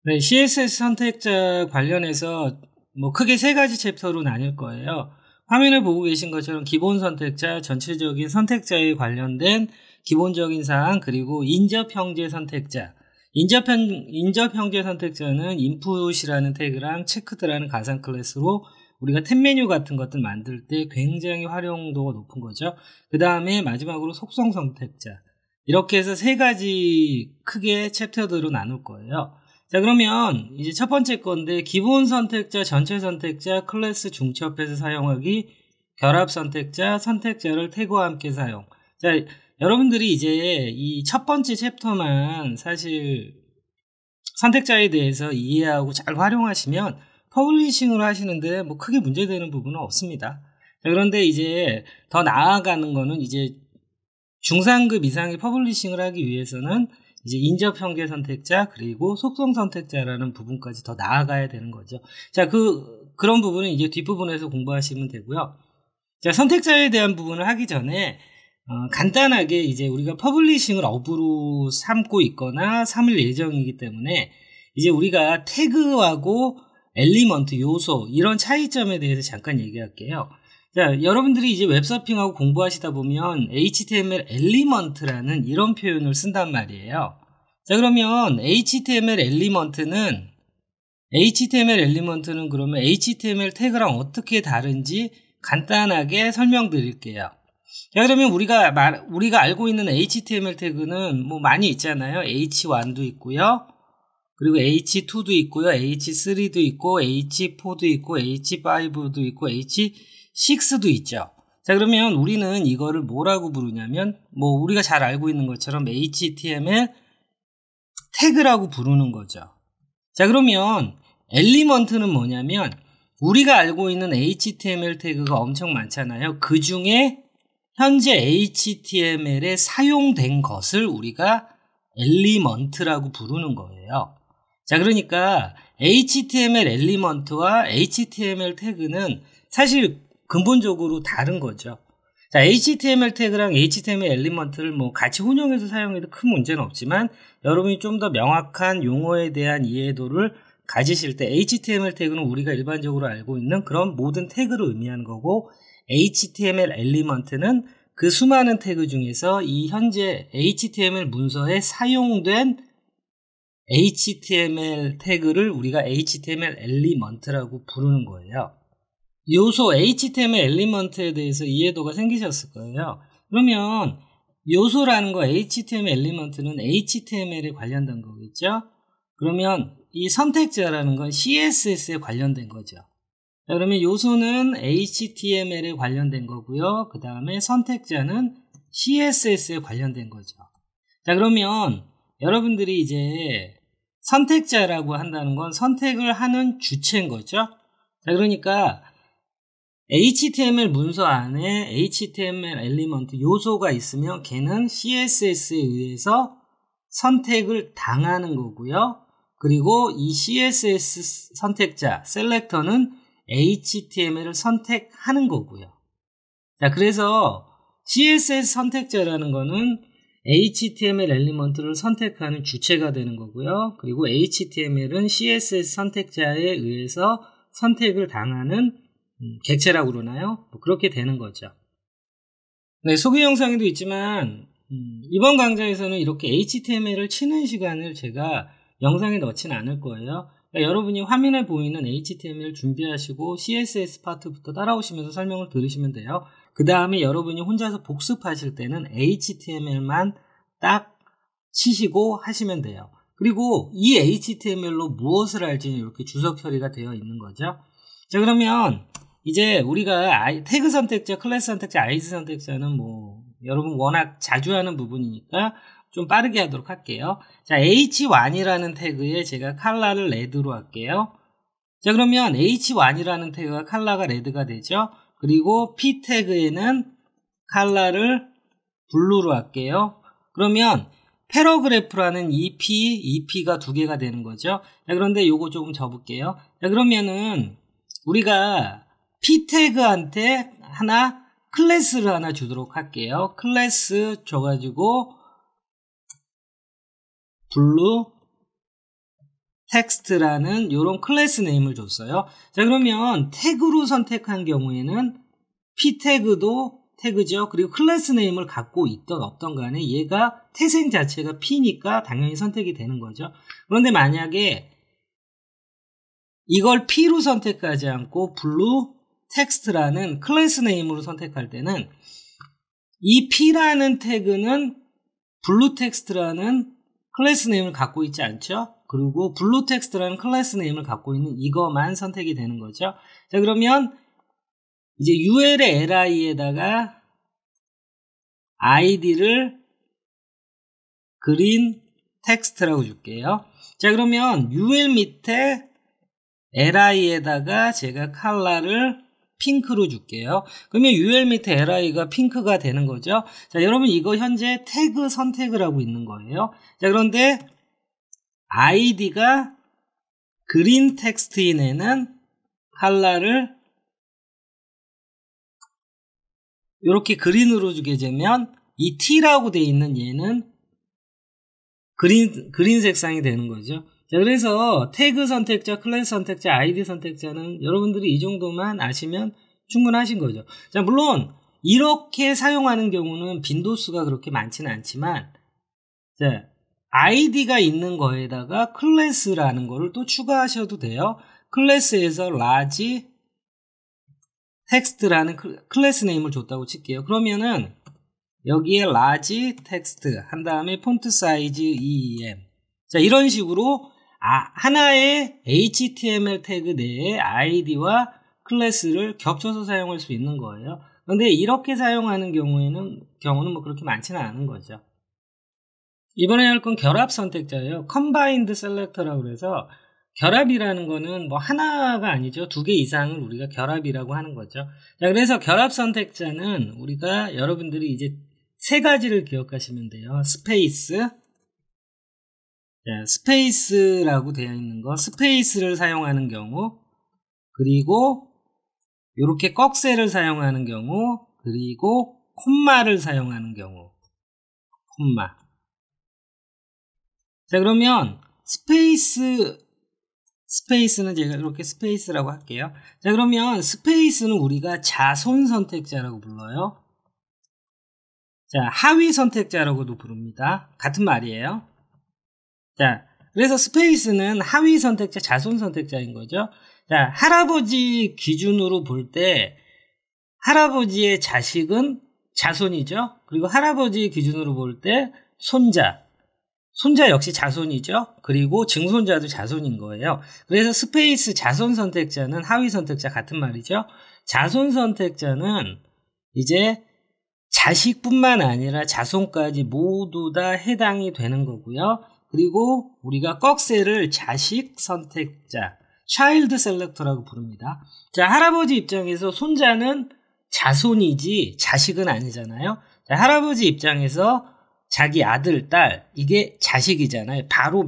네, CSS 선택자 관련해서 뭐 크게 세 가지 챕터로 나뉠 거예요. 화면을 보고 계신 것처럼 기본 선택자, 전체적인 선택자에 관련된 기본적인 사항, 그리고 인접 형제 선택자. 인접 형제 선택자는 인풋이라는 태그랑 체크드라는 가상 클래스로 우리가 탭 메뉴 같은 것들 만들 때 굉장히 활용도가 높은 거죠. 그 다음에 마지막으로 속성 선택자. 이렇게 해서 세 가지 크게 챕터들로 나눌 거예요. 자, 그러면 이제 첫 번째 건데, 기본 선택자, 전체 선택자, 클래스 중첩해서 사용하기, 결합 선택자, 선택자를 태그와 함께 사용. 자, 여러분들이 이제 이 첫 번째 챕터만 사실 선택자에 대해서 이해하고 잘 활용하시면 퍼블리싱을 하시는데 뭐 크게 문제되는 부분은 없습니다. 자, 그런데 이제 더 나아가는 거는 이제 중상급 이상의 퍼블리싱을 하기 위해서는 이제 인접 형계 선택자 그리고 속성 선택자라는 부분까지 더 나아가야 되는 거죠. 자, 그런 부분은 이제 뒷부분에서 공부하시면 되고요. 자, 선택자에 대한 부분을 하기 전에 간단하게 이제 우리가 퍼블리싱을 업으로 삼고 있거나 삼을 예정이기 때문에 이제 우리가 태그하고 엘리먼트, 요소 이런 차이점에 대해서 잠깐 얘기할게요. 자, 여러분들이 이제 웹서핑하고 공부하시다 보면 HTML 엘리먼트라는 이런 표현을 쓴단 말이에요. 자, 그러면 HTML 엘리먼트는 그러면 HTML 태그랑 어떻게 다른지 간단하게 설명드릴게요. 자, 그러면 우리가 알고 있는 HTML 태그는 뭐 많이 있잖아요. H1도 있고요. 그리고 H2도 있고요. H3도 있고, H4도 있고, H5도 있고, H6도 있죠. 자, 그러면 우리는 이거를 뭐라고 부르냐면, 뭐 우리가 잘 알고 있는 것처럼 HTML 태그라고 부르는 거죠. 자, 그러면 엘리먼트는 뭐냐면 우리가 알고 있는 HTML 태그가 엄청 많잖아요. 그 중에 현재 HTML에 사용된 것을 우리가 엘리먼트라고 부르는 거예요. 자, 그러니까 HTML 엘리먼트와 HTML 태그는 사실 근본적으로 다른 거죠. 자, HTML 태그랑 HTML 엘리먼트를 뭐 같이 혼용해서 사용해도 큰 문제는 없지만 여러분이 좀 더 명확한 용어에 대한 이해도를 가지실 때 HTML 태그는 우리가 일반적으로 알고 있는 그런 모든 태그를 의미하는 거고, HTML 엘리먼트는 그 수많은 태그 중에서 이 현재 HTML 문서에 사용된 HTML 태그를 우리가 HTML 엘리먼트라고 부르는 거예요. 요소 HTML 엘리먼트에 대해서 이해도가 생기셨을 거예요. 그러면 요소라는 거 HTML 엘리먼트는 HTML에 관련된 거겠죠? 그러면 이 선택자라는 건 CSS에 관련된 거죠. 자, 그러면 요소는 HTML에 관련된 거고요. 그 다음에 선택자는 CSS에 관련된 거죠. 자, 그러면 여러분들이 이제 선택자라고 한다는 건 선택을 하는 주체인 거죠. 자, 그러니까 HTML 문서 안에 HTML 엘리먼트 요소가 있으면 걔는 CSS에 의해서 선택을 당하는 거고요. 그리고 이 CSS 선택자, 셀렉터는 HTML을 선택하는 거고요. 자, 그래서 CSS 선택자라는 거는 HTML 엘리먼트를 선택하는 주체가 되는 거고요. 그리고 HTML은 CSS 선택자에 의해서 선택을 당하는 객체라고 그러나요? 뭐 그렇게 되는 거죠. 네, 소개 영상에도 있지만 이번 강좌에서는 이렇게 HTML을 치는 시간을 제가 영상에 넣지는 않을 거예요. 그러니까 여러분이 화면에 보이는 HTML 준비하시고 CSS 파트부터 따라오시면서 설명을 들으시면 돼요. 그 다음에 여러분이 혼자서 복습하실 때는 HTML만 딱 치시고 하시면 돼요. 그리고 이 HTML로 무엇을 할지는 이렇게 주석 처리가 되어 있는 거죠. 자, 그러면 이제 우리가 태그 선택자, 클래스 선택자, 아이디 선택자는 뭐 여러분 워낙 자주 하는 부분이니까 좀 빠르게 하도록 할게요. 자, H1이라는 태그에 제가 컬러를 레드로 할게요. 자, 그러면 H1이라는 태그가 컬러가 레드가 되죠. 그리고 P 태그에는 컬러를 블루로 할게요. 그러면 패러그래프라는 EP가 두 개가 되는 거죠. 자, 그런데 요거 조금 접을게요. 자, 그러면은 우리가 P 태그한테 클래스를 하나 주도록 할게요. 클래스 줘가지고 블루 텍스트라는 이런 클래스 네임을 줬어요. 자, 그러면 태그로 선택한 경우에는 p 태그도 태그죠. 그리고 클래스 네임을 갖고 있던 없던 간에 얘가 태생 자체가 p니까 당연히 선택이 되는 거죠. 그런데 만약에 이걸 p로 선택하지 않고 blue 텍스트라는 클래스 네임으로 선택할 때는 이 p라는 태그는 blue 텍스트라는 클래스 네임을 갖고 있지 않죠. 그리고 blue 텍스트라는 클래스 네임을 갖고 있는 이거만 선택이 되는 거죠. 자, 그러면 이제 ul의 li에다가 id를 그린 텍스트라고 줄게요. 자, 그러면 ul 밑에 li에다가 제가 컬러를 핑크로 줄게요. 그러면 ul 밑에 li가 핑크가 되는 거죠. 자, 여러분 이거 현재 태그 선택을 하고 있는 거예요. 자, 그런데 id가 그린 텍스트인 애는 컬러를 이렇게 그린으로 주게 되면 이 t라고 되어 있는 얘는 그린 색상이 되는 거죠. 자, 그래서 태그 선택자, 클래스 선택자, 아이디 선택자는 여러분들이 이 정도만 아시면 충분하신 거죠. 자, 물론 이렇게 사용하는 경우는 빈도수가 그렇게 많지는 않지만, 자, 아이디가 있는 거에다가 클래스라는 거를 또 추가하셔도 돼요. 클래스에서 large 텍스트라는 클래스 네임을 줬다고 칠게요. 그러면은 여기에 large text 한 다음에 폰트 사이즈 EEM. 자, 이런 식으로 하나의 HTML 태그 내에 id와 클래스를 겹쳐서 사용할 수 있는 거예요. 그런데 이렇게 사용하는 경우는 뭐 그렇게 많지는 않은 거죠. 이번에 할 건 결합 선택자예요. combined selector라고 해서 결합이라는 거는 뭐 하나가 아니죠. 2개 이상을 우리가 결합이라고 하는 거죠. 자, 그래서 결합 선택자는 우리가 여러분들이 이제 3가지를 기억하시면 돼요. 스페이스, 스페이스라고 되어 있는 거, 스페이스를 사용하는 경우, 그리고 이렇게 꺽쇠를 사용하는 경우, 그리고 콤마를 사용하는 경우, 콤마. 자, 그러면 스페이스는 제가 이렇게 스페이스라고 할게요. 자, 그러면 스페이스는 우리가 자손 선택자라고 불러요. 자, 하위 선택자라고도 부릅니다. 같은 말이에요. 자, 그래서 스페이스는 하위 선택자, 자손 선택자인 거죠. 자, 할아버지 기준으로 볼 때 할아버지의 자식은 자손이죠. 그리고 할아버지 기준으로 볼 때 손자 역시 자손이죠. 그리고 증손자도 자손인 거예요. 그래서 스페이스 자손 선택자는 하위 선택자 같은 말이죠. 자손 선택자는 이제 자식뿐만 아니라 자손까지 모두 다 해당이 되는 거고요. 그리고 우리가 꺽쇠를 자식 선택자, child selector라고 부릅니다. 자, 할아버지 입장에서 손자는 자손이지 자식은 아니잖아요. 자, 할아버지 입장에서 자기 아들, 딸, 이게 자식이잖아요. 바로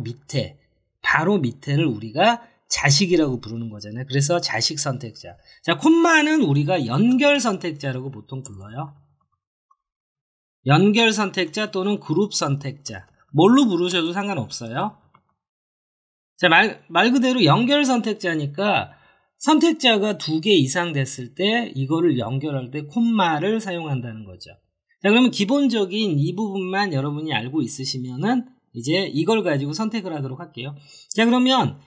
밑에를 우리가 자식이라고 부르는 거잖아요. 그래서 자식 선택자. 자, 콤마는 우리가 연결 선택자라고 보통 불러요. 연결 선택자 또는 그룹 선택자. 뭘로 부르셔도 상관없어요. 자, 말 그대로 연결 선택자니까 선택자가 2개 이상 됐을 때 이거를 연결할 때 콤마를 사용한다는 거죠. 자, 그러면 기본적인 이 부분만 여러분이 알고 있으시면은 이제 이걸 가지고 선택을 하도록 할게요. 자, 그러면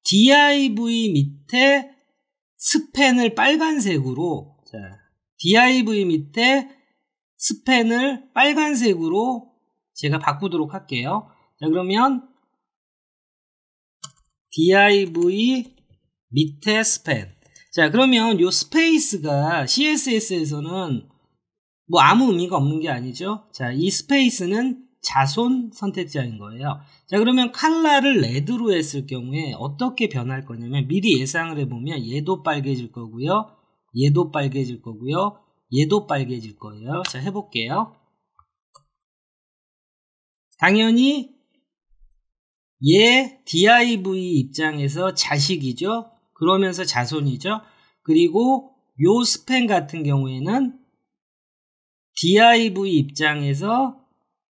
div 밑에 스펜을 빨간색으로, 자, div 밑에 스펜을 빨간색으로 제가 바꾸도록 할게요. 자, 그러면 div 밑에 스펜. 자, 그러면 요 스페이스가 CSS에서는 뭐 아무 의미가 없는 게 아니죠. 자, 이 스페이스는 자손 선택자인 거예요. 자, 그러면 컬러를 레드로 했을 경우에 어떻게 변할 거냐면 미리 예상을 해보면 얘도 빨개질 거고요. 얘도 빨개질 거고요. 얘도 빨개질 거예요. 자, 해볼게요. 당연히 얘 div 입장에서 자식이죠. 그러면서 자손이죠. 그리고 요 스펜 같은 경우에는 div 입장에서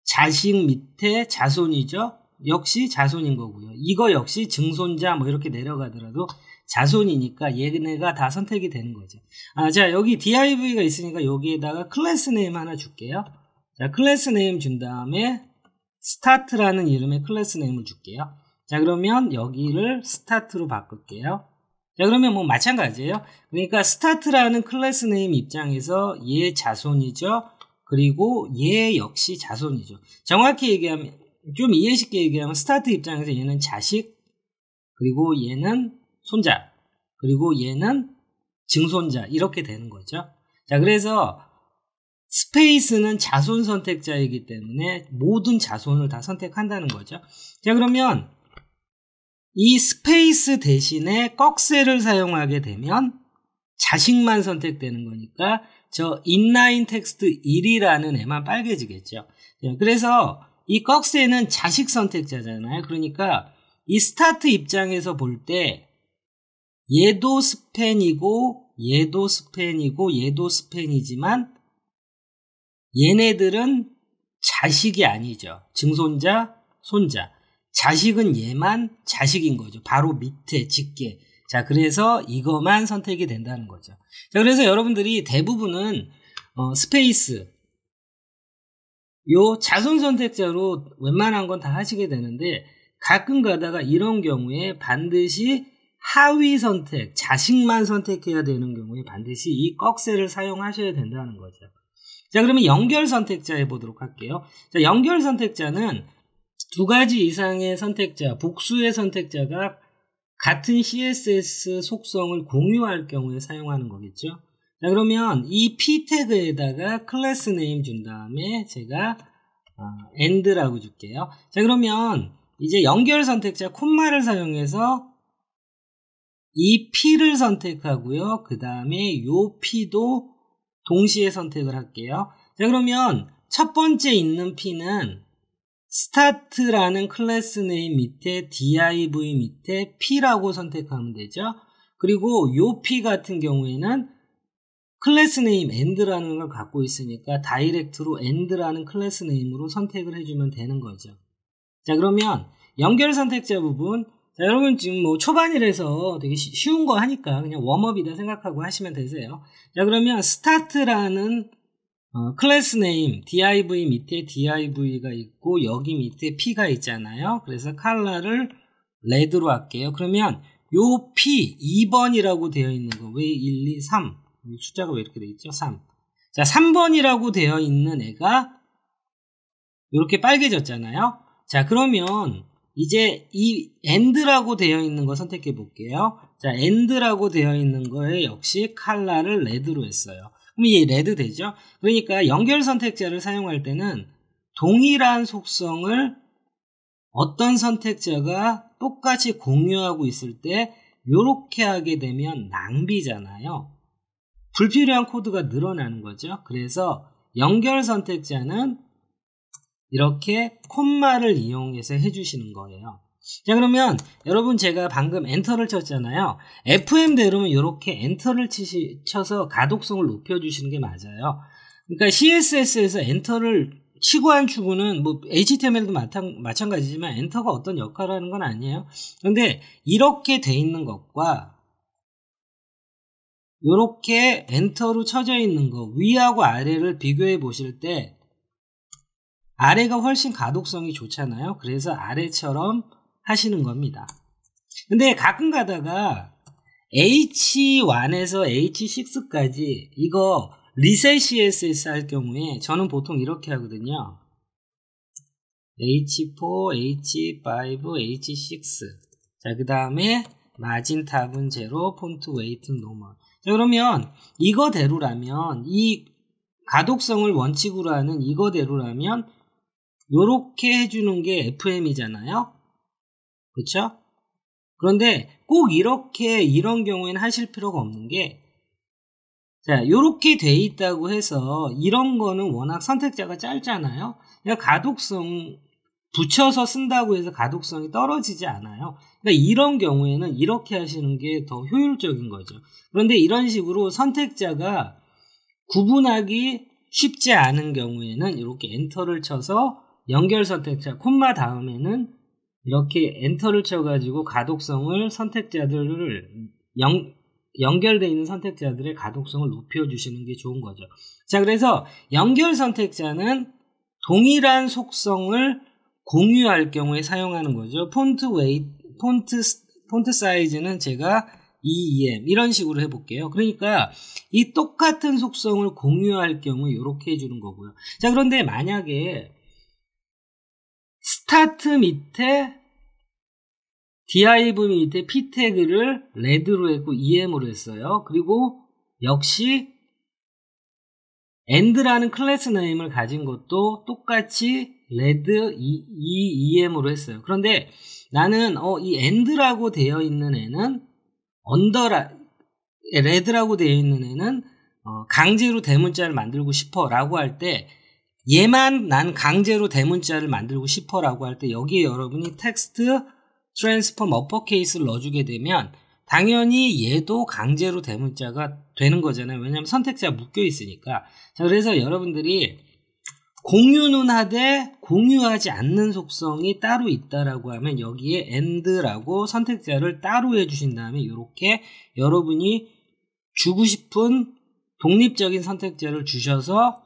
자식 밑에 자손이죠. 역시 자손인 거고요. 이거 역시 증손자 뭐 이렇게 내려가더라도 자손이니까 얘네가 다 선택이 되는 거죠. 자, 여기 div가 있으니까 여기에다가 클래스 네임 하나 줄게요. 자, 클래스 네임 준 다음에 start라는 이름의 클래스 네임을 줄게요. 자, 그러면 여기를 start로 바꿀게요. 자, 그러면 뭐 마찬가지예요. 그러니까 start라는 클래스 네임 입장에서 얘 자손이죠. 그리고 얘 역시 자손이죠. 정확히 얘기하면, 좀 이해쉽게 얘기하면 start 입장에서 얘는 자식, 그리고 얘는 손자, 그리고 얘는 증손자, 이렇게 되는 거죠. 자, 그래서 스페이스는 자손 선택자이기 때문에 모든 자손을 다 선택한다는 거죠. 자, 그러면 이 스페이스 대신에 꺽쇠를 사용하게 되면 자식만 선택되는 거니까 저 inline 텍스트 1이라는 애만 빨개지겠죠. 그래서 이 꺽쇠는 자식 선택자잖아요. 그러니까 이 스타트 입장에서 볼 때 얘도 스팬이고 얘도 스팬이고 얘도 스팬이지만 얘네들은 자식이 아니죠. 증손자, 손자. 자식은 얘만 자식인 거죠. 바로 밑에 직계. 자, 그래서 이것만 선택이 된다는 거죠. 자, 그래서 여러분들이 대부분은 스페이스 요 자손 선택자로 웬만한 건 다 하시게 되는데 가끔 가다가 이런 경우에 반드시 하위 선택, 자식만 선택해야 되는 경우에 반드시 이 꺽쇠를 사용하셔야 된다는 거죠. 자, 그러면 연결 선택자 해보도록 할게요. 자, 연결 선택자는 두 가지 이상의 선택자, 복수의 선택자가 같은 CSS 속성을 공유할 경우에 사용하는 거겠죠. 자, 그러면 이 p 태그에다가 클래스 네임 준 다음에 제가 end라고 줄게요. 자, 그러면 이제 연결 선택자 콤마를 사용해서 이 p를 선택하고요. 그 다음에 요 p도 동시에 선택을 할게요. 자, 그러면 첫 번째 있는 p는 start라는 클래스 네임 밑에 div 밑에 p라고 선택하면 되죠. 그리고 요 p 같은 경우에는 클래스 네임 end라는 걸 갖고 있으니까 다이렉트로 end라는 클래스 네임으로 선택을 해주면 되는 거죠. 자, 그러면 연결 선택자 부분, 자, 여러분 지금 뭐 초반이라서 되게 쉬운 거 하니까 그냥 웜업이다 생각하고 하시면 되세요. 자, 그러면 start라는 클래스 네임 div 밑에 div가 있고 여기 밑에 p가 있잖아요. 그래서 컬러를 레드로 할게요. 그러면 요 p 2번이라고 되어 있는 거 왜 1, 2, 3 숫자가 왜 이렇게 되어 있죠? 3. 자, 3번이라고 되어 있는 애가 이렇게 빨개졌잖아요. 자, 그러면 이제 이 end라고 되어 있는 거 선택해 볼게요. 자, end라고 되어 있는 거에 역시 컬러를 레드로 했어요. 그럼 이게 레드 되죠? 그러니까 연결 선택자를 사용할 때는 동일한 속성을 어떤 선택자가 똑같이 공유하고 있을 때 이렇게 하게 되면 낭비잖아요. 불필요한 코드가 늘어나는 거죠. 그래서 연결 선택자는 이렇게 콤마를 이용해서 해주시는 거예요. 자, 그러면 여러분 제가 방금 엔터를 쳤잖아요. FM대로는 이렇게 엔터를 쳐서 가독성을 높여주시는 게 맞아요. 그러니까 CSS에서 엔터를 치고 한 추구는 뭐 HTML도 마찬가지지만 엔터가 어떤 역할을 하는 건 아니에요. 그런데 이렇게 돼 있는 것과 이렇게 엔터로 쳐져 있는 거 위하고 아래를 비교해 보실 때 아래가 훨씬 가독성이 좋잖아요. 그래서 아래처럼 하시는 겁니다. 근데 가끔 가다가 H1에서 H6까지 이거 리셋 CSS 할 경우에 저는 보통 이렇게 하거든요. H4, H5, H6. 자, 그 다음에 마진 탑은 0, 폰트 웨이트는 노멀. 자, 그러면 이거대로라면 이 가독성을 원칙으로 하는 이거대로라면 요렇게 해주는 게 FM이잖아요. 그렇죠? 그런데 꼭 이렇게 이런 경우에는 하실 필요가 없는 게 자, 요렇게 돼 있다고 해서 이런 거는 워낙 선택자가 짧잖아요. 그러니까 가독성 붙여서 쓴다고 해서 가독성이 떨어지지 않아요. 그러니까 이런 경우에는 이렇게 하시는 게 더 효율적인 거죠. 그런데 이런 식으로 선택자가 구분하기 쉽지 않은 경우에는 이렇게 엔터를 쳐서 연결 선택자 콤마 다음에는 이렇게 엔터를 쳐가지고 가독성을 선택자들을 연결되어 있는 선택자들의 가독성을 높여주시는 게 좋은 거죠. 자, 그래서 연결 선택자는 동일한 속성을 공유할 경우에 사용하는 거죠. 폰트 사이즈는 제가 2em 이런 식으로 해볼게요. 그러니까 이 똑같은 속성을 공유할 경우 이렇게 해주는 거고요. 자, 그런데 만약에 스타트 밑에 div 밑에 p 태그를 레드로 했고 em으로 했어요. 그리고 역시 and라는 클래스 네임을 가진 것도 똑같이 레드 em으로 했어요. 그런데 나는 이 and라고 되어 있는 애는 레드라고 되어 있는 애는 강제로 대문자를 만들고 싶어 라고 할 때, 얘만 난 강제로 대문자를 만들고 싶어 라고 할 때 여기에 여러분이 텍스트 트랜스폼 어퍼케이스를 넣어주게 되면 당연히 얘도 강제로 대문자가 되는 거잖아요. 왜냐하면 선택자가 묶여 있으니까. 자, 그래서 여러분들이 공유는 하되 공유하지 않는 속성이 따로 있다라고 하면 여기에 and라고 선택자를 따로 해주신 다음에 이렇게 여러분이 주고 싶은 독립적인 선택자를 주셔서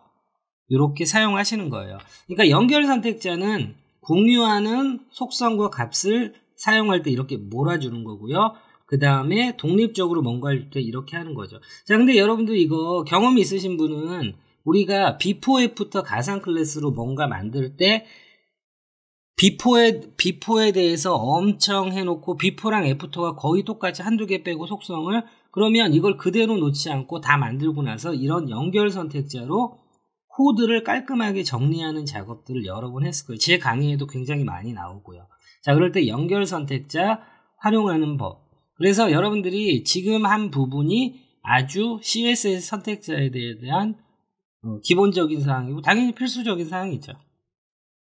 이렇게 사용하시는 거예요. 그러니까 연결 선택자는 공유하는 속성과 값을 사용할 때 이렇게 몰아주는 거고요. 그 다음에 독립적으로 뭔가를 할 때 이렇게 하는 거죠. 자, 근데 여러분들 이거 경험이 있으신 분은 우리가 before after 가상 클래스로 뭔가 만들 때 before에 대해서 엄청 해놓고 before랑 after가 거의 똑같이 한두 개 빼고 속성을, 그러면 이걸 그대로 놓지 않고 다 만들고 나서 이런 연결 선택자로 코드를 깔끔하게 정리하는 작업들을 여러 번 했을 거예요. 제 강의에도 굉장히 많이 나오고요. 자, 그럴 때 연결 선택자 활용하는 법. 그래서 여러분들이 지금 한 부분이 아주 CSS 선택자에 대한 기본적인 사항이고 당연히 필수적인 사항이죠.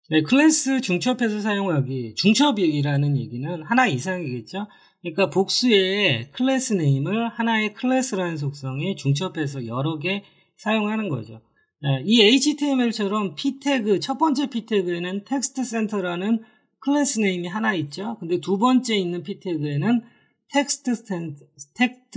네, 클래스 중첩해서 사용하기. 중첩이라는 얘기는 하나 이상이겠죠. 그러니까 복수의 클래스 네임을 하나의 클래스라는 속성에 중첩해서 여러 개 사용하는 거죠. 네, 이 HTML처럼 p 태그, 첫 번째 p 태그에는 텍스트 센터라는 클래스 네임이 하나 있죠. 근데 두 번째 있는 p 태그에는 텍스트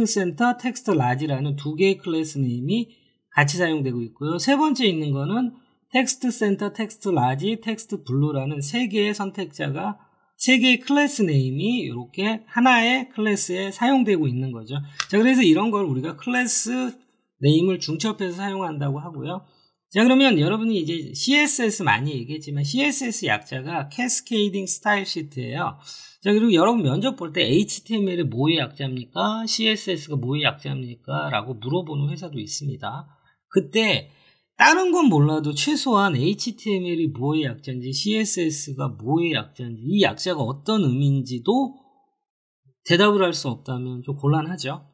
센터, 텍스트 라지라는 두 개의 클래스 네임이 같이 사용되고 있고요. 세 번째 있는 거는 텍스트 센터, 텍스트 라지, 텍스트 블루라는 세 개의 선택자가, 세 개의 클래스 네임이 이렇게 하나의 클래스에 사용되고 있는 거죠. 자, 그래서 이런 걸 우리가 클래스 네임을 중첩해서 사용한다고 하고요. 자, 그러면 여러분이 이제 CSS 많이 얘기했지만 CSS 약자가 캐스케이딩 스타일 시트예요. 자, 그리고 여러분 면접 볼 때 HTML이 뭐의 약자입니까? CSS가 뭐의 약자입니까? 라고 물어보는 회사도 있습니다. 그때 다른 건 몰라도 최소한 HTML이 뭐의 약자인지 CSS가 뭐의 약자인지 이 약자가 어떤 의미인지도 대답을 할 수 없다면 좀 곤란하죠.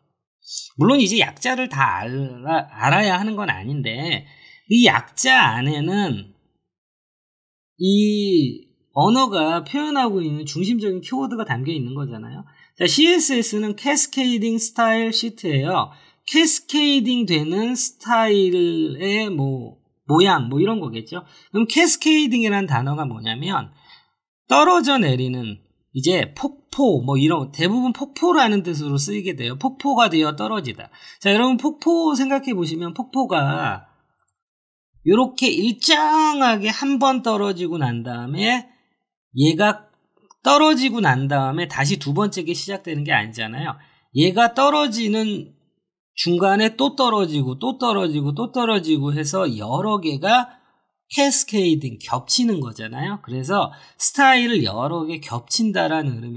물론 이제 약자를 다 알아야 하는 건 아닌데 이 약자 안에는 이 언어가 표현하고 있는 중심적인 키워드가 담겨 있는 거잖아요. 자, CSS는 캐스케이딩 스타일 시트예요. 캐스케이딩 되는 스타일의 모양 이런 거겠죠. 그럼 캐스케이딩이라는 단어가 뭐냐면 떨어져 내리는, 이제 폭포 이런 대부분 폭포라는 뜻으로 쓰이게 돼요. 폭포가 되어 떨어지다. 자, 여러분 폭포 생각해 보시면 폭포가 이렇게 일정하게 한 번 떨어지고 난 다음에 얘가 떨어지고 난 다음에 다시 두 번째 게 시작되는 게 아니잖아요. 얘가 떨어지는 중간에 또 떨어지고 또 떨어지고 또 떨어지고 해서 여러 개가 캐스케이딩, 겹치는 거잖아요. 그래서 스타일을 여러 개 겹친다라는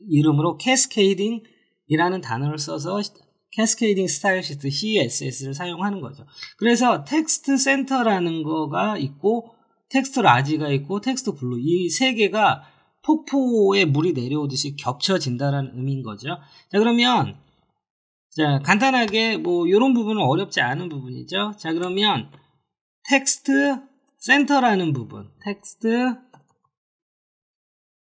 이름으로 캐스케이딩이라는 단어를 써서 캐스케이딩 스타일 시트 CSS를 사용하는 거죠. 그래서 텍스트 센터라는 거가 있고 텍스트 라지가 있고 텍스트 블루, 이 세 개가 폭포에 물이 내려오듯이 겹쳐진다라는 의미인 거죠. 자, 그러면 자, 간단하게 이런 부분은 어렵지 않은 부분이죠. 자, 그러면 텍스트 센터라는 부분, 텍스트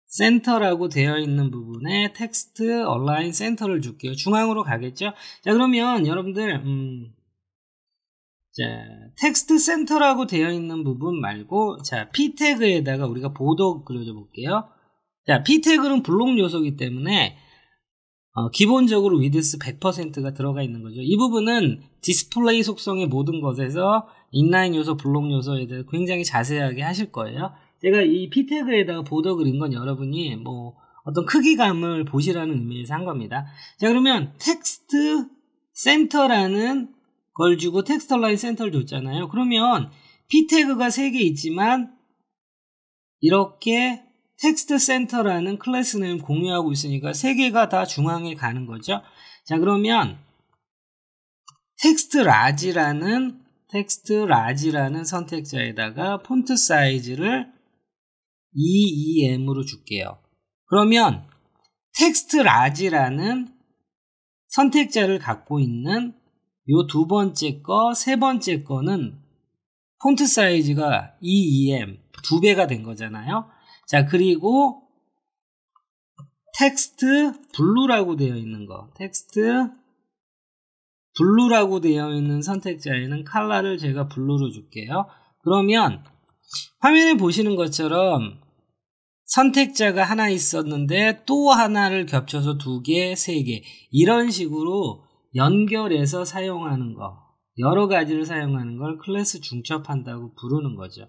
센터라고 되어 있는 부분에 텍스트 얼라인 센터를 줄게요. 중앙으로 가겠죠. 자, 그러면 여러분들 자, 텍스트 센터라고 되어 있는 부분 말고 자, p 태그에다가 우리가 보더 그려줘 볼게요. 자, p 태그는 블록 요소이기 때문에 기본적으로 위드스 100%가 들어가 있는 거죠. 이 부분은 디스플레이 속성의 모든 것에서 인라인 요소, 블록 요소에 대해 굉장히 자세하게 하실 거예요. 제가 이 p 태그에다가 보더 그린 건 여러분이 뭐 어떤 크기감을 보시라는 의미에서 한 겁니다. 자, 그러면 텍스트 센터라는 걸 주고 텍스트 라인 센터를 줬잖아요. 그러면 p 태그가 3개 있지만 이렇게 텍스트 센터라는 클래스 네임 공유하고 있으니까 3개가 다 중앙에 가는 거죠. 자, 그러면 텍스트 라지라는 선택자에다가 폰트 사이즈를 2EM으로 줄게요. 그러면 텍스트 라지라는 선택자를 갖고 있는 요 두 번째 거, 세 번째 거는 폰트 사이즈가 2EM 2배가 된 거잖아요. 자, 그리고 텍스트 블루라고 되어 있는 거, 텍스트 블루라고 되어 있는 선택자에는 컬러를 제가 블루로 줄게요. 그러면 화면에 보시는 것처럼 선택자가 하나 있었는데 또 하나를 겹쳐서 2개, 3개 이런 식으로 연결해서 사용하는 거, 여러 가지를 사용하는 걸 클래스 중첩한다고 부르는 거죠.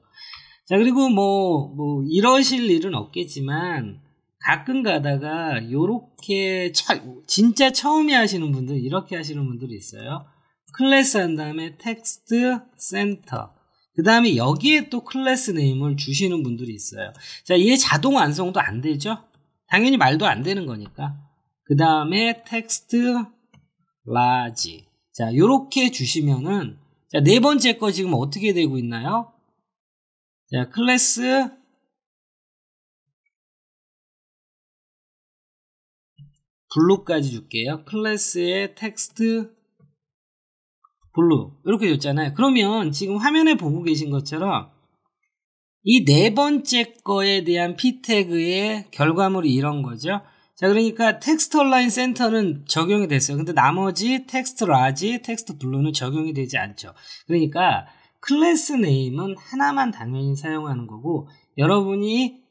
자, 그리고 뭐 이러실 일은 없겠지만 가끔 가다가 요렇게 진짜 처음에 하시는 분들 이렇게 하시는 분들이 있어요. 클래스 한 다음에 텍스트 센터, 그 다음에 여기에 또 클래스 네임을 주시는 분들이 있어요. 자, 얘 자동 완성도 안 되죠? 당연히 말도 안 되는 거니까. 그 다음에 텍스트 라지. 자, 요렇게 주시면은, 자, 네 번째 거 지금 어떻게 되고 있나요? 자, 클래스 블루까지 줄게요. 클래스의 텍스트 블루 이렇게 줬잖아요. 그러면 지금 화면에 보고 계신 것처럼 이 네 번째 거에 대한 p 태그의 결과물이 이런 거죠. 자, 그러니까 텍스트 얼라인 센터는 적용이 됐어요. 근데 나머지 텍스트 라지, 텍스트 블루는 적용이 되지 않죠. 그러니까 클래스 네임은 하나만 당연히 사용하는 거고, 여러분이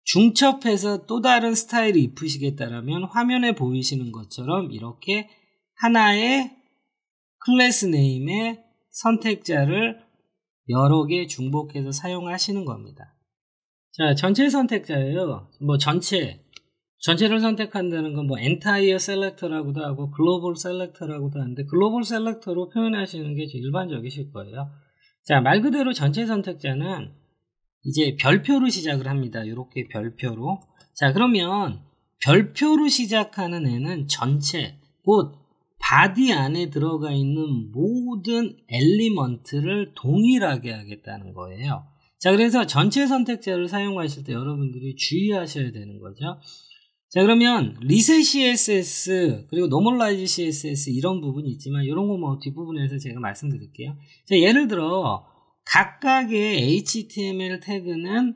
중첩해서 또 다른 스타일을 입히시겠다라면 화면에 보이시는 것처럼 이렇게 하나의 클래스 네임의 선택자를 여러 개 중복해서 사용하시는 겁니다. 자, 전체 선택자예요. 뭐 전체를 선택한다는 건 뭐 엔타이어 셀렉터라고도 하고 글로벌 셀렉터라고도 하는데, 글로벌 셀렉터로 표현하시는 게 제일 일반적이실 거예요. 자, 말 그대로 전체 선택자는 이제 별표로 시작을 합니다. 이렇게 별표로. 자, 그러면 별표로 시작하는 애는 전체, 곧 바디 안에 들어가 있는 모든 엘리먼트를 동일하게 하겠다는 거예요. 자, 그래서 전체 선택자를 사용하실 때 여러분들이 주의하셔야 되는 거죠. 자, 그러면 리셋 CSS 그리고 노멀라이즈 CSS 이런 부분이 있지만 이런 거 뭐 뒷부분에서 제가 말씀드릴게요. 자, 예를 들어 각각의 HTML 태그는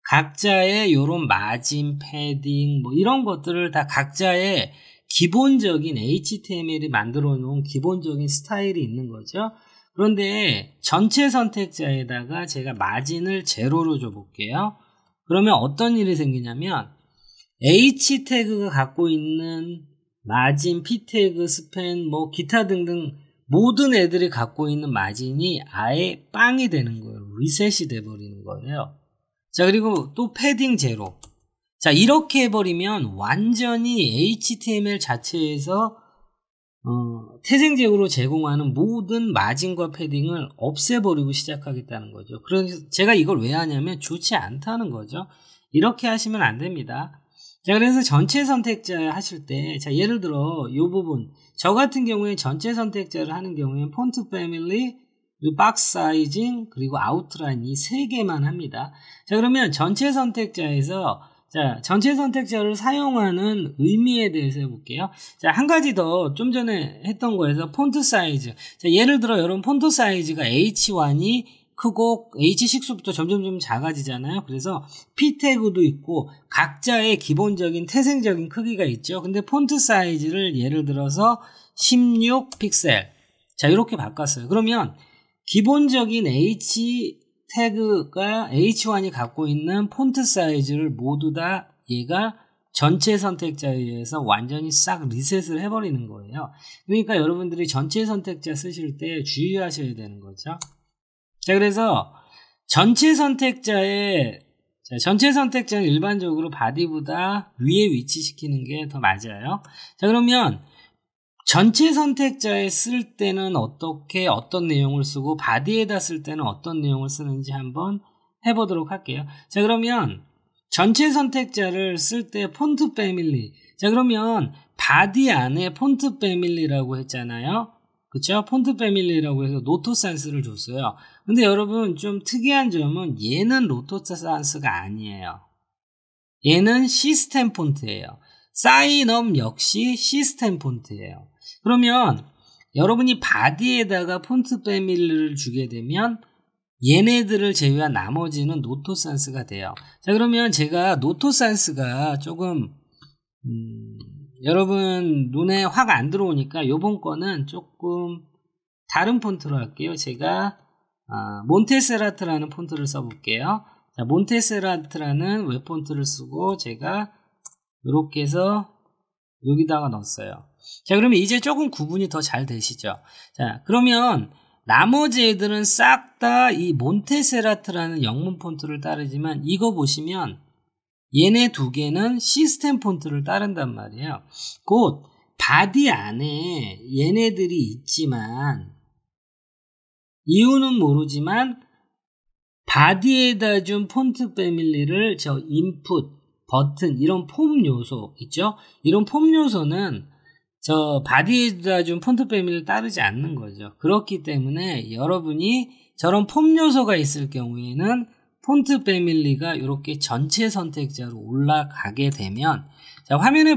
각자의 요런 마진, 패딩 뭐 이런 것들을 다 각자의 기본적인 HTML이 만들어 놓은 기본적인 스타일이 있는 거죠. 그런데 전체 선택자에다가 제가 마진을 제로로 줘 볼게요. 그러면 어떤 일이 생기냐면 H 태그가 갖고 있는 마진, P 태그, 스팬, 뭐 기타 등등 모든 애들이 갖고 있는 마진이 아예 빵이 되는 거예요. 리셋이 돼버리는 거예요. 자, 그리고 또 패딩 제로. 자, 이렇게 해버리면 완전히 HTML 자체에서 태생적으로 제공하는 모든 마진과 패딩을 없애버리고 시작하겠다는 거죠. 그래서 제가 이걸 왜 하냐면 좋지 않다는 거죠. 이렇게 하시면 안 됩니다. 자, 그래서 전체 선택자 하실 때, 자, 예를 들어 이 부분, 저 같은 경우에 전체 선택자를 하는 경우에는 폰트 패밀리, 그리고 박스 사이징, 그리고 아웃라인 이 세 개만 합니다. 자, 그러면 전체 선택자에서 자, 전체 선택자를 사용하는 의미에 대해서 해볼게요. 자, 한 가지 더 좀 전에 했던 거에서 폰트 사이즈. 자, 예를 들어 여러분 폰트 사이즈가 H1이 크고 H6부터 점점 작아지잖아요. 그래서 P 태그도 있고 각자의 기본적인 태생적인 크기가 있죠. 근데 폰트 사이즈를 예를 들어서 16 픽셀. 자, 이렇게 바꿨어요. 그러면 기본적인 H 태그가 H1이 갖고 있는 폰트 사이즈를 모두 다 얘가 전체 선택자에 의해서 완전히 싹 리셋을 해버리는 거예요. 그러니까 여러분들이 전체 선택자 쓰실 때 주의하셔야 되는 거죠. 자, 그래서 전체 선택자는 일반적으로 바디보다 위에 위치시키는 게 더 맞아요. 자, 그러면 전체 선택자에 쓸 때는 어떤 내용을 쓰고 바디에다 쓸 때는 어떤 내용을 쓰는지 한번 해보도록 할게요. 자, 그러면 전체 선택자를 쓸 때 폰트 패밀리. 자, 그러면 바디 안에 폰트 패밀리라고 했잖아요. 그쵸? 폰트 패밀리라고 해서 노토산스를 줬어요. 근데 여러분 좀 특이한 점은 얘는 노토산스가 아니에요. 얘는 시스템 폰트예요. 사인업 역시 시스템 폰트예요. 그러면 여러분이 바디에다가 폰트 패밀리를 주게 되면 얘네들을 제외한 나머지는 노토산스가 돼요. 자, 그러면 제가 노토산스가 조금 여러분 눈에 확 안 들어오니까 요번 거는 조금 다른 폰트로 할게요. 제가 몬테세라트라는 폰트를 써볼게요. 자, 몬테세라트라는 웹 폰트를 쓰고 제가 이렇게 해서 여기다가 넣었어요. 자, 그러면 이제 조금 구분이 더 잘 되시죠? 자, 그러면 나머지 애들은 싹 다 이 몬테세라트라는 영문 폰트를 따르지만 이거 보시면 얘네 두 개는 시스템 폰트를 따른단 말이에요. 곧 바디 안에 얘네들이 있지만 이유는 모르지만 바디에다 준 폰트 패밀리를 저 인풋, 버튼 이런 폼 요소 있죠? 이런 폼 요소는 저 바디에다 준 폰트 패밀리를 따르지 않는 거죠. 그렇기 때문에 여러분이 저런 폼 요소가 있을 경우에는 폰트 패밀리가 이렇게 전체 선택자로 올라가게 되면 자, 화면에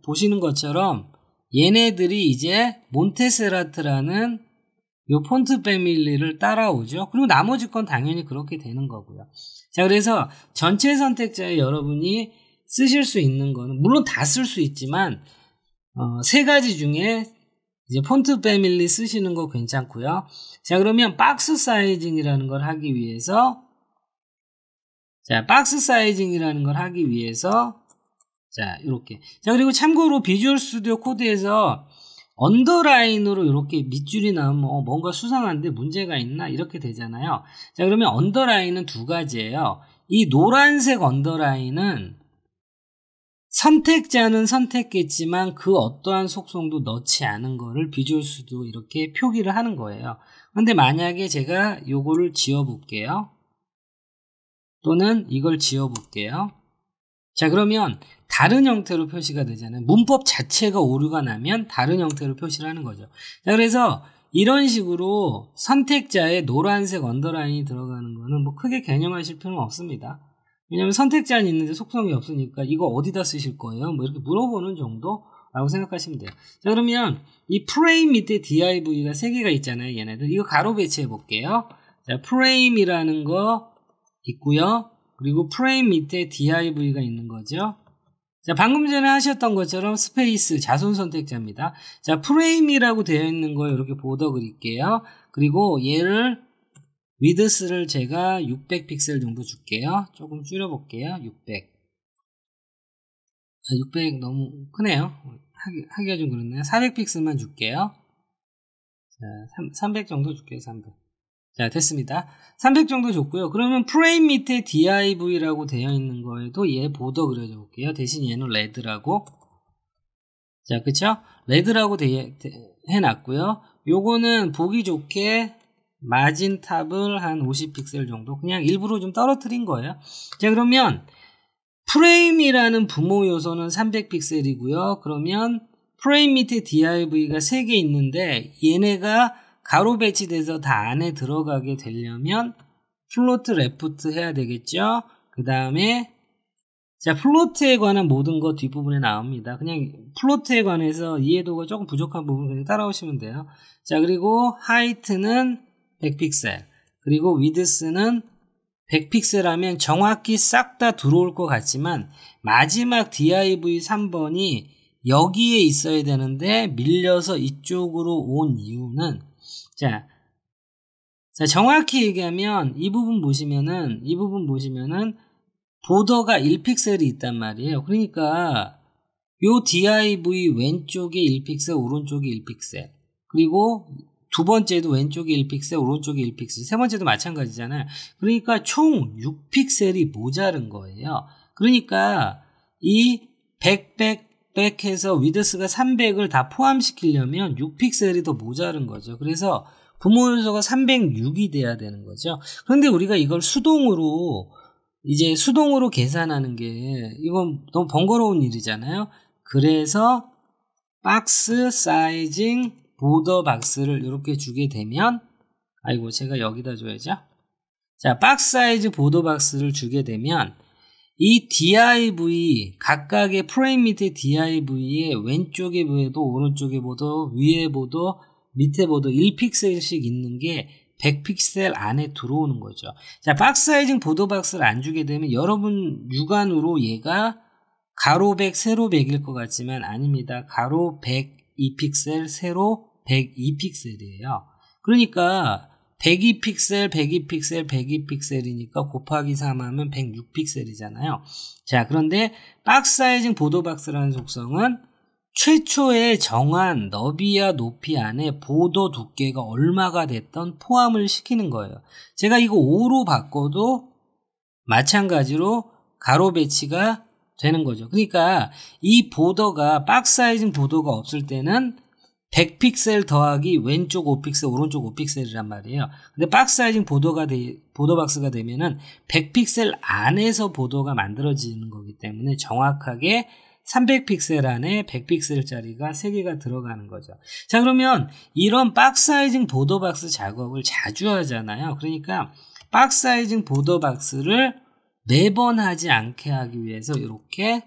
보시는 것처럼 얘네들이 이제 몬테세라트라는 요 폰트 패밀리를 따라오죠. 그리고 나머지 건 당연히 그렇게 되는 거고요. 자, 그래서 전체 선택자에 여러분이 쓰실 수 있는 거는 물론 다 쓸 수 있지만 세 가지 중에 이제 폰트 패밀리 쓰시는 거 괜찮고요. 자, 그러면 박스 사이징이라는 걸 하기 위해서 자, 이렇게. 자, 그리고 참고로 비주얼 스튜디오 코드에서 언더라인으로 이렇게 밑줄이 나오면 뭔가 수상한데 문제가 있나? 이렇게 되잖아요. 자, 그러면 언더라인은 두 가지예요. 이 노란색 언더라인은 선택자는 선택했지만 그 어떠한 속성도 넣지 않은 거를 비주얼 스튜디오 이렇게 표기를 하는 거예요. 근데 만약에 제가 요거를 지워볼게요. 또는 이걸 지워볼게요. 자, 그러면 다른 형태로 표시가 되잖아요. 문법 자체가 오류가 나면 다른 형태로 표시를 하는 거죠. 자, 그래서 이런 식으로 선택자에 노란색 언더라인이 들어가는 거는 뭐 크게 개념하실 필요는 없습니다. 왜냐하면 선택자는 있는데 속성이 없으니까 이거 어디다 쓰실 거예요? 뭐 이렇게 물어보는 정도라고 생각하시면 돼요. 자, 그러면 이 프레임 밑에 div가 3개가 있잖아요. 얘네들. 이거 가로 배치해 볼게요. 자, 프레임이라는 거 있고요. 그리고 프레임 밑에 div가 있는 거죠. 자, 방금 전에 하셨던 것처럼 스페이스 자손 선택자입니다. 자, 프레임이라고 되어 있는 거 이렇게 보더 그릴게요. 그리고 얘를 위드스를 제가 600 픽셀 정도 줄게요. 조금 줄여볼게요. 600. 600 너무 크네요. 하기가 좀 그렇네요. 400 픽셀만 줄게요. 자, 300 정도 줄게요. 300. 자, 됐습니다. 300 정도 줬고요. 그러면 프레임 밑에 div라고 되어 있는 거에도 얘 보더 그려줘 볼게요. 대신 얘는 레드라고. 자, 그쵸? 레드라고 해놨고요. 요거는 보기 좋게 마진 탑을 한 50 픽셀 정도 그냥 일부러 좀 떨어뜨린 거예요. 자, 그러면 프레임이라는 부모 요소는 300 픽셀이고요. 그러면 프레임 밑에 div가 3개 있는데 얘네가 가로 배치돼서 다 안에 들어가게 되려면 플로트 레프트 해야 되겠죠. 그 다음에 자, 플로트에 관한 모든 거 뒷부분에 나옵니다. 그냥 플로트에 관해서 이해도가 조금 부족한 부분 그냥 따라오시면 돼요. 자, 그리고 하이트는 100픽셀 그리고 위드스는 100픽셀 하면 정확히 싹 다 들어올 것 같지만 마지막 div 3번이 여기에 있어야 되는데 밀려서 이쪽으로 온 이유는 자, 정확히 얘기하면 이 부분 보시면은 보더가 1픽셀이 있단 말이에요. 그러니까 요 div 왼쪽에 1픽셀, 오른쪽에 1픽셀. 그리고 두 번째도 왼쪽에 1픽셀, 오른쪽에 1픽셀. 세 번째도 마찬가지잖아요. 그러니까 총 6픽셀이 모자른 거예요. 그러니까 이 100 해서 위드스가 300을 다 포함시키려면 6픽셀이 더 모자른 거죠. 그래서 부모 요소가 306이 돼야 되는 거죠. 그런데 우리가 이걸 수동으로 계산하는 게 이건 너무 번거로운 일이잖아요. 그래서 박스 사이징 보더 박스를 이렇게 주게 되면, 아이고 제가 여기다 줘야죠. 자, 박스 사이즈 보더 박스를 주게 되면 이 div 각각의 프레임 밑에 div의 왼쪽에 보도, 오른쪽에 보도, 위에 보도, 밑에 보도 1픽셀씩 있는 게 100픽셀 안에 들어오는 거죠. 자, 박스 사이징 보도 박스를 안 주게 되면 여러분 육안으로 얘가 가로 100, 세로 100일 것 같지만 아닙니다. 가로 102픽셀, 세로 102픽셀이에요. 그러니까 102픽셀, 102픽셀, 102픽셀이니까 곱하기 3하면 106픽셀이잖아요. 자, 그런데 박스 사이징 보도 박스라는 속성은 최초에 정한 너비와 높이 안에 보도 두께가 얼마가 됐던 포함을 시키는 거예요. 제가 이거 5로 바꿔도 마찬가지로 가로 배치가 되는 거죠. 그러니까 이 보더가 박스 사이징 보더가 없을 때는 100픽셀 더하기 왼쪽 5픽셀, 오른쪽 5픽셀이란 말이에요. 근데 박스 사이징 보도 박스가 되면은 100픽셀 안에서 보도가 만들어지는 거기 때문에 정확하게 300픽셀 안에 100픽셀짜리가 3개가 들어가는 거죠. 자, 그러면 이런 박스 사이징 보더 박스 작업을 자주 하잖아요. 그러니까 박스 사이징 보더 박스를 매번 하지 않게 하기 위해서 이렇게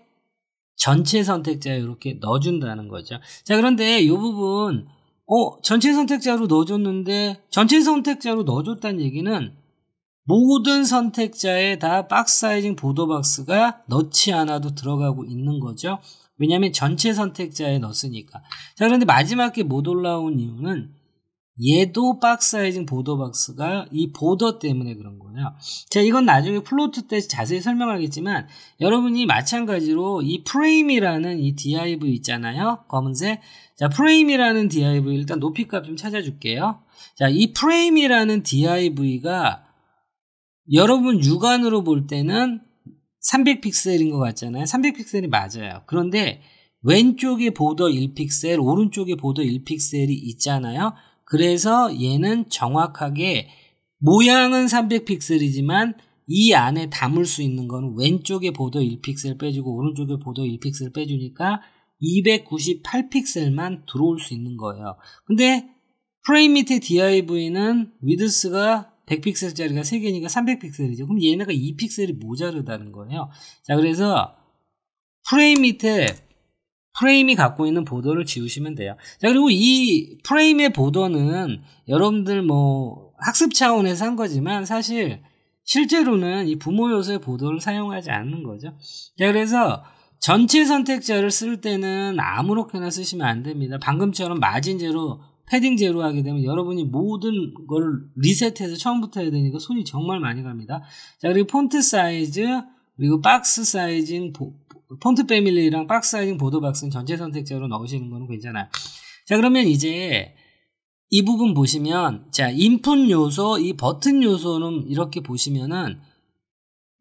전체 선택자에 이렇게 넣어준다는 거죠. 자, 그런데 이 부분 전체 선택자로 넣어줬는데, 전체 선택자로 넣어줬다는 얘기는 모든 선택자에 다 박스 사이징 보더 박스가 넣지 않아도 들어가고 있는 거죠. 왜냐하면 전체 선택자에 넣었으니까. 자, 그런데 마지막에 못 올라온 이유는 얘도 박스 사이징 보더 박스가 이 보더 때문에 그런 거예요. 자, 이건 나중에 플로트 때 자세히 설명하겠지만 여러분이 마찬가지로 이 프레임이라는 이 div 있잖아요. 검은색. 자, 프레임이라는 div 일단 높이값 좀 찾아줄게요. 자, 이 프레임이라는 div가 여러분 육안으로 볼 때는 300픽셀인 것 같잖아요. 300픽셀이 맞아요. 그런데 왼쪽에 보더 1픽셀, 오른쪽에 보더 1픽셀이 있잖아요. 그래서 얘는 정확하게 모양은 300픽셀이지만 이 안에 담을 수 있는 건 왼쪽에 보더 1픽셀 빼주고 오른쪽에 보더 1픽셀 빼주니까 298픽셀만 들어올 수 있는 거예요. 근데 프레임 밑에 div는 위드스가 100픽셀짜리가 3개니까 300픽셀이죠. 그럼 얘네가 2픽셀이 모자르다는 거예요. 자, 그래서 프레임 밑에 프레임이 갖고 있는 보더를 지우시면 돼요. 자, 그리고 이 프레임의 보더는 여러분들 학습 차원에서 한 거지만 사실 실제로는 이 부모 요소의 보더를 사용하지 않는 거죠. 자, 그래서 전체 선택자를 쓸 때는 아무렇게나 쓰시면 안 됩니다. 방금처럼 마진 제로, 패딩 제로 하게 되면 여러분이 모든 걸 리셋해서 처음부터 해야 되니까 손이 정말 많이 갑니다. 자, 그리고 폰트 사이즈, 그리고 박스 사이징, 폰트 패밀리랑 박스 사이징 보더 박스는 전체 선택자로 넣으시는 거는 괜찮아요. 자, 그러면 이제 이 부분 보시면, 자, 인풋 요소, 이 버튼 요소는 이렇게 보시면은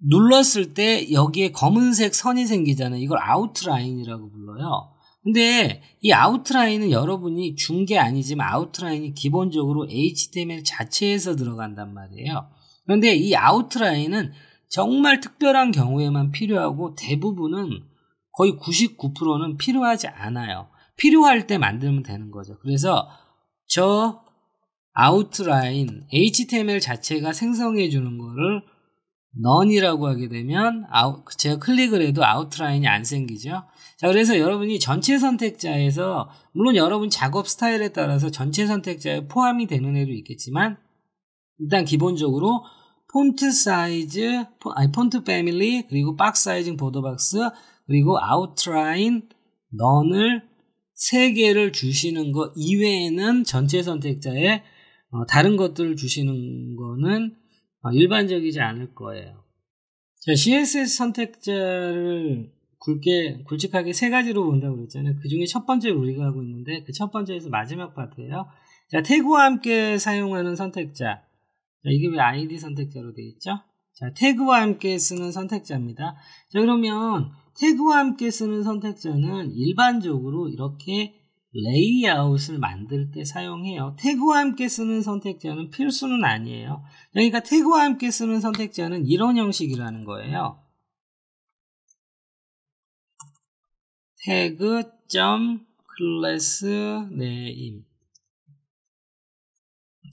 눌렀을 때 여기에 검은색 선이 생기잖아요. 이걸 아웃라인이라고 불러요. 근데 이 아웃라인은 여러분이 준 게 아니지만 아웃라인이 기본적으로 HTML 자체에서 들어간단 말이에요. 그런데 이 아웃라인은 정말 특별한 경우에만 필요하고 대부분은 거의 99%는 필요하지 않아요. 필요할 때 만들면 되는 거죠. 그래서 저 아웃라인, HTML 자체가 생성해 주는 거를 none이라고 하게 되면 제가 클릭을 해도 아웃라인이 안 생기죠. 자, 그래서 여러분이 전체 선택자에서 물론 여러분 작업 스타일에 따라서 전체 선택자에 포함이 되는 애도 있겠지만 일단 기본적으로 폰트 사이즈, 폰트 패밀리, 그리고 박스 사이징 보더 박스, 그리고 아웃라인, none을 3개를 주시는 거 이외에는 전체 선택자에 다른 것들을 주시는 거는 일반적이지 않을 거예요. 자, CSS 선택자를 굵직하게 세 가지로 본다고 그랬잖아요. 그 중에 첫 번째 우리가 하고 있는데 그 첫 번째에서 마지막 파트예요. 자, 태그와 함께 사용하는 선택자. 자, 이게 왜 ID 선택자로 되어 있죠? 자, 태그와 함께 쓰는 선택자입니다. 자, 그러면 태그와 함께 쓰는 선택자는 일반적으로 이렇게 레이아웃을 만들 때 사용해요. 태그와 함께 쓰는 선택자는 필수는 아니에요. 그러니까 태그와 함께 쓰는 선택자는 이런 형식이라는 거예요. 태그.class name.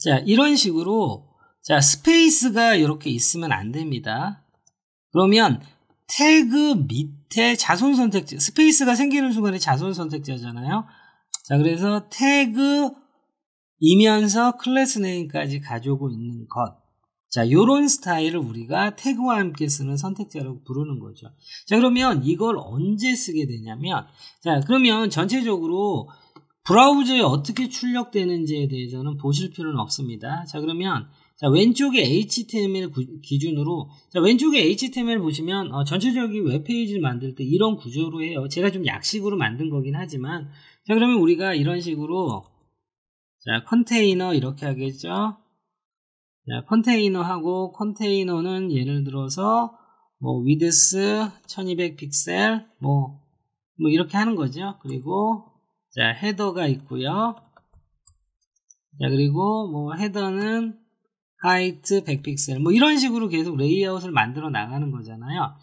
자, 이런 식으로 자, 스페이스가 이렇게 있으면 안 됩니다. 그러면 태그 밑에 자손 선택자, 스페이스가 생기는 순간에 자손 선택자잖아요. 자, 그래서 태그이면서 클래스 네임까지 가지고 있는 것. 자, 요런 스타일을 우리가 태그와 함께 쓰는 선택자라고 부르는 거죠. 자, 그러면 이걸 언제 쓰게 되냐면, 자, 그러면 전체적으로 브라우저에 어떻게 출력되는지에 대해서는 보실 필요는 없습니다. 자, 그러면 자, 왼쪽에 HTML 기준으로, 자, 왼쪽에 HTML 보시면 전체적인 웹페이지를 만들 때 이런 구조로 해요. 제가 좀 약식으로 만든 거긴 하지만, 자, 그러면 우리가 이런 식으로, 자, 컨테이너 이렇게 하겠죠. 자, 컨테이너하고, 컨테이너는 예를 들어서 뭐 위드스 1200 픽셀 뭐 이렇게 하는 거죠. 그리고 자, 헤더가 있고요. 자, 그리고 뭐 헤더는 하이트 100픽셀 뭐 이런 식으로 계속 레이아웃을 만들어 나가는 거잖아요.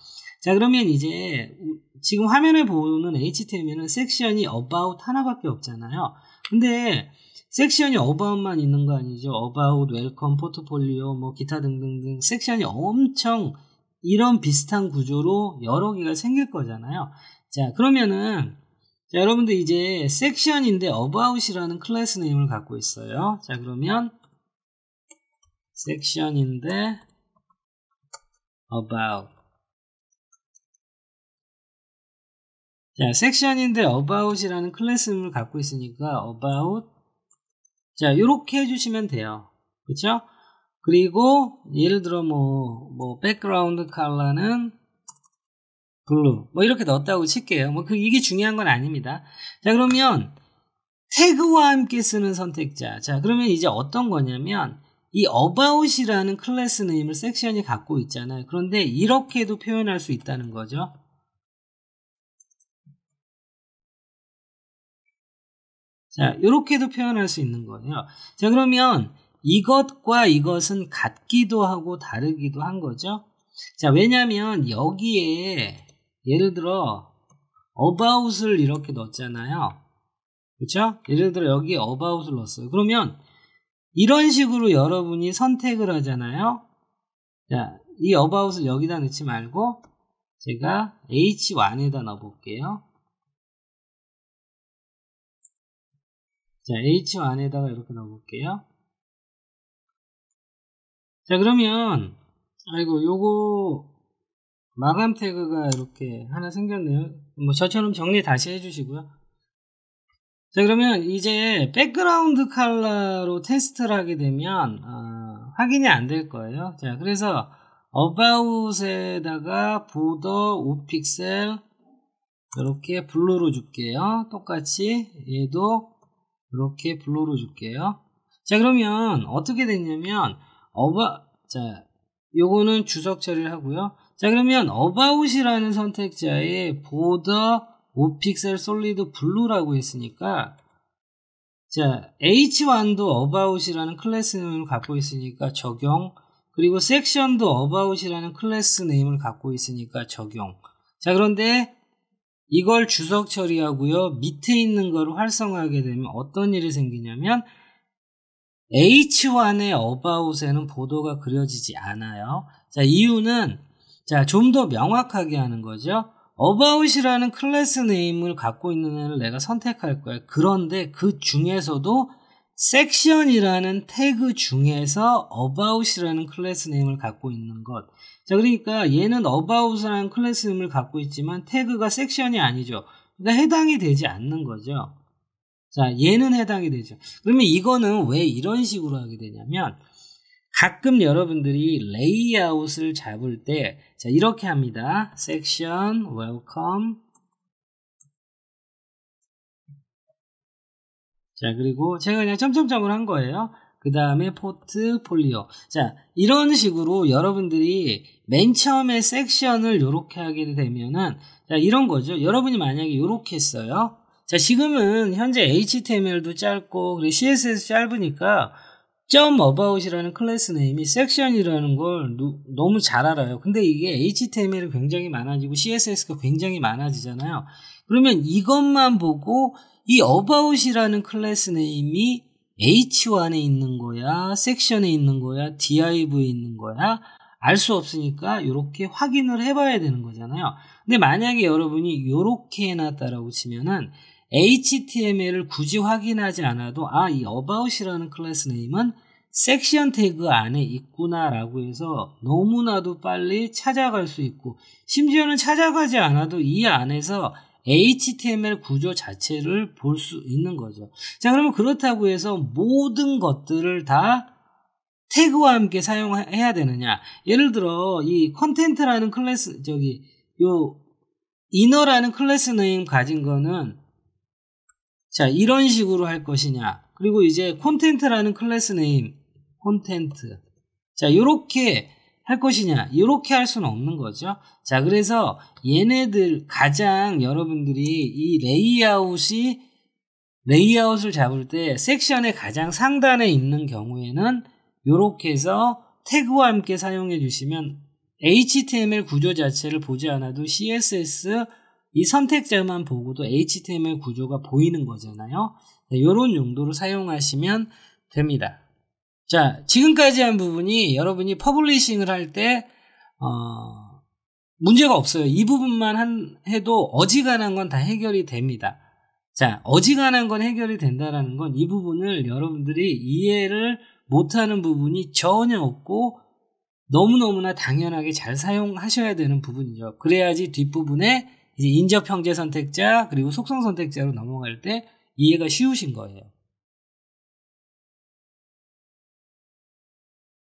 자, 그러면 이제 지금 화면에 보는 HTML은 섹션이 about 하나밖에 없잖아요. 근데 섹션이 about만 있는 거 아니죠. about, welcome, portfolio 뭐 기타 등등등 섹션이 엄청 이런 비슷한 구조로 여러 개가 생길 거잖아요. 자, 그러면은 자, 여러분들 이제 섹션인데 about이라는 클래스 네임을 갖고 있어요. 자, 그러면 섹션인데 about. 자, 섹션인데 about이라는 클래스 네임을 갖고 있으니까 about. 자, 요렇게 해주시면 돼요. 그쵸? 그리고 예를 들어 뭐 백그라운드 컬러는 블루 뭐 이렇게 넣었다고 칠게요. 이게 중요한 건 아닙니다. 자, 그러면 태그와 함께 쓰는 선택자. 자, 그러면 이제 어떤 거냐면 이 about이라는 클래스 네임을 섹션이 갖고 있잖아요. 그런데 이렇게도 표현할 수 있다는 거죠. 자, 이렇게도 표현할 수 있는 거예요. 자, 그러면 이것과 이것은 같기도 하고 다르기도 한 거죠. 자, 왜냐면 여기에 예를 들어 about을 이렇게 넣었잖아요. 그렇죠? 예를 들어 여기에 about을 넣었어요. 그러면 이런 식으로 여러분이 선택을 하잖아요. 자, 이 about을 여기다 넣지 말고 제가 H1에다 넣어볼게요. 자, H1에다가 이렇게 넣어볼게요. 자, 그러면 아이고 요거 마감 태그가 이렇게 하나 생겼네요. 뭐 저처럼 정리 다시 해주시고요. 자, 그러면 이제 백그라운드 컬러로 테스트를 하게 되면 확인이 안 될 거예요. 자, 그래서 about에다가 보더 5픽셀 이렇게 블루로 줄게요. 똑같이 얘도 이렇게 블루로 줄게요. 자, 그러면 어떻게 됐냐면 자, 요거는 주석 처리를 하고요. 자, 그러면 about이라는 선택자에 보더 5픽셀 솔리드 블루라고 했으니까 자, H1도 about이라는 클래스 네임을 갖고 있으니까 적용. 그리고 섹션도 about이라는 클래스 네임을 갖고 있으니까 적용. 자, 그런데 이걸 주석 처리하고요. 밑에 있는 거를 활성화하게 되면 어떤 일이 생기냐면 H1의 about에는 보도가 그려지지 않아요. 자, 이유는 자, 좀 더 명확하게 하는 거죠. about이라는 클래스 네임을 갖고 있는 애를 내가 선택할 거야. 그런데 그 중에서도 섹션이라는 태그 중에서 about이라는 클래스 네임을 갖고 있는 것. 자, 그러니까 얘는 about이라는 클래스 네임을 갖고 있지만 태그가 섹션이 아니죠. 그러니까 해당이 되지 않는 거죠. 자, 얘는 해당이 되죠. 그러면 이거는 왜 이런 식으로 하게 되냐면 가끔 여러분들이 레이아웃을 잡을 때 자, 이렇게 합니다. section, welcome. 자, 그리고 제가 그냥 점점점을 한 거예요. 그 다음에 포트폴리오. 자, 이런 식으로 여러분들이 맨 처음에 섹션을 이렇게 하게 되면은 자, 이런 거죠. 여러분이 만약에 이렇게 했어요. 자, 지금은 현재 HTML도 짧고 그리고 CSS 짧으니까 .about이라는 클래스 네임이 섹션이라는 걸 너무 잘 알아요. 근데 이게 HTML이 굉장히 많아지고 CSS가 굉장히 많아지잖아요. 그러면 이것만 보고 이 about이라는 클래스 네임이 H1에 있는 거야, 섹션에 있는 거야, div에 있는 거야, 알 수 없으니까 이렇게 확인을 해봐야 되는 거잖아요. 근데 만약에 여러분이 이렇게 해놨다라고 치면은 HTML을 굳이 확인하지 않아도 이 about이라는 클래스 네임은 섹션 태그 안에 있구나라고 해서 너무나도 빨리 찾아갈 수 있고 심지어는 찾아가지 않아도 이 안에서 HTML 구조 자체를 볼 수 있는 거죠. 자, 그러면 그렇다고 해서 모든 것들을 다 태그와 함께 사용해야 되느냐? 예를 들어 이 컨텐트라는 클래스 요 이너라는 클래스 네임 가진 거는 자, 이런 식으로 할 것이냐? 그리고 이제 콘텐트라는 클래스 네임 콘텐트. 자, 요렇게 할 것이냐? 이렇게 할 수는 없는 거죠. 자, 그래서 얘네들 가장 여러분들이 이 레이아웃을 잡을 때 섹션의 가장 상단에 있는 경우에는 이렇게 해서 태그와 함께 사용해 주시면 HTML 구조 자체를 보지 않아도 CSS 이 선택자만 보고도 HTML 구조가 보이는 거잖아요. 이런 용도로 사용하시면 됩니다. 자, 지금까지 한 부분이 여러분이 퍼블리싱을 할 때 문제가 없어요. 이 부분만 해도 어지간한 건 다 해결이 됩니다. 자, 어지간한 건 해결이 된다라는 건 이 부분을 여러분들이 이해를 못하는 부분이 전혀 없고 너무너무나 당연하게 잘 사용하셔야 되는 부분이죠. 그래야지 뒷부분에 이제 인접 형제 선택자 그리고 속성 선택자로 넘어갈 때 이해가 쉬우신 거예요.